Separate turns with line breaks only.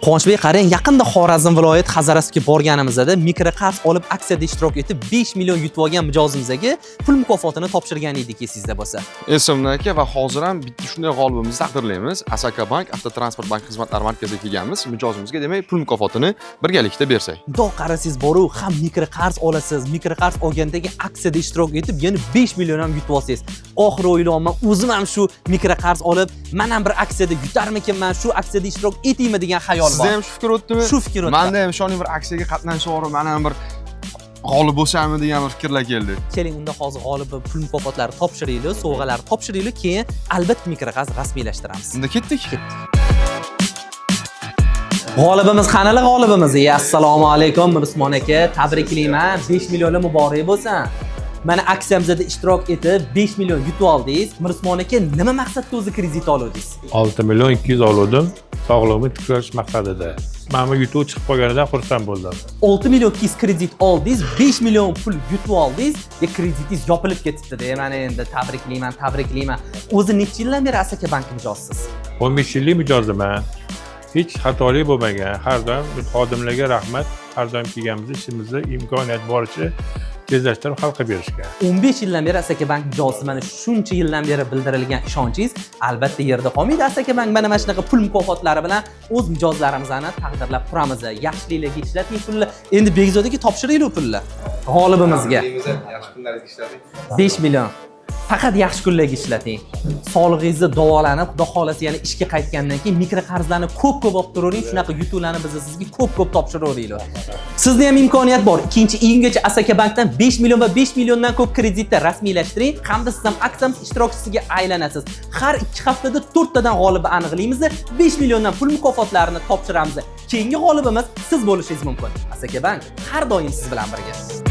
Quvonchbek, qarang, yaqinda Xorazm viloyat Hazarasga borganimizda mikroqarz olib aksiyada ishtirok etib 5 million yutib olgan mijozimizga pul mukofotini topshirgan edik, esingizda bo'lsa.
Esimda aka va hozir ham bitta shunday g'olibimizni taqdirlaymiz. Asaka Bank Avtotransport bank xizmatlari markaziga kelganmiz. Mijozimizga demak pul mukofotini birgalikda bersak.
Bundoq qarasangiz boru ham mikroqarz olasiz, mikroqarz olgandagi aksiyada ishtirok etib, yana 5 million ham yutib olsangiz. Oxir o'ylayman, o'zim ham shu mikroqarz olib, men ham bir aksiyada yutarmikinman, shu aksiyada ishtirok etaymi degan xayol.
Sizda ham shu fikr o'tdimi?
Shu fikr o'tdi.
Menda ham shunday bir aksiyaga qatnashib olib, men ham bir g'olib bo'lsammi degan bir fikrlar keldi.
Keling, unda hozir g'olib pul mukofotlari topshiraylik, sovg'alarni topshiraylik, keyin albatta mikroqarz rasmiylashtiramiz.
Unda ketdik.
G'olibimiz qanali g'olibimiz? Assalomu alaykum Mirusmon aka, tabriklayman. 5 millionlar muborak bo'lsin. Mana aksiyamizda ishtirok etib 5 million yutib oldingiz. Mirusmon aka, nima maqsadda o'zi kredit oluvdingiz?
6 million 200 oldim. Sog'lig'imni tiklash maqsadida. Mana yutuv chiqib qolganidan xursand bo'ldim.
6 million 200 kredit oldingiz, 5 million pul yutib oldingiz, kreditingiz yopilib ketibdi. Mana endi tabriklayman. O'zi necha yildan beri Asaka bank mijozsiz?
15 yillik mijozman. Hech xatolik bo'lmagan. Har doim xodimlarga rahmat. Har doim kelganimizda ishimizni imkoniyat boricha tezlashtirib hal qilib berishgan.
15 yildan beri Asaka bank mijozsiz. Mana shuncha yildan beri bildirilgan ishonchingiz albatta yerda qolmaydi. Asaka bank mana shunaqa pul mukofotlari bilan o'z mijozlarimizni taqdirlab turamiz. Yaxshiliklarga ishlating pulni. Endi Begzodga topshiraylik pulni. G'olibimizga.
Yaxshi kunlaringizga ishlating.
5 million. Faqat yaxshi kunlarga ishlating. Sog'lig'ingizni davolanib, xudo xolasa yana ishga qaytgandan keyin mikroqarzlarni ko'p olib turavering, shunaqa yutuvlarni biz sizga ko'p topshiraveraylik. Sizda ham imkoniyat bor. 2-iyungacha Asaka bankdan 5 million va 5 milliondan ko'p kreditni rasmiylashtiring, hamda siz ham aksiyamiz ishtirokchisiga aylanasiz. Har 2 haftada 4 tadan g'olibni aniqlaymiz, 5 milliondan pul mukofotlarini topshiramiz. Keyingi g'olibimiz siz bo'lishingiz mumkin. Asaka bank har doim siz bilan birga.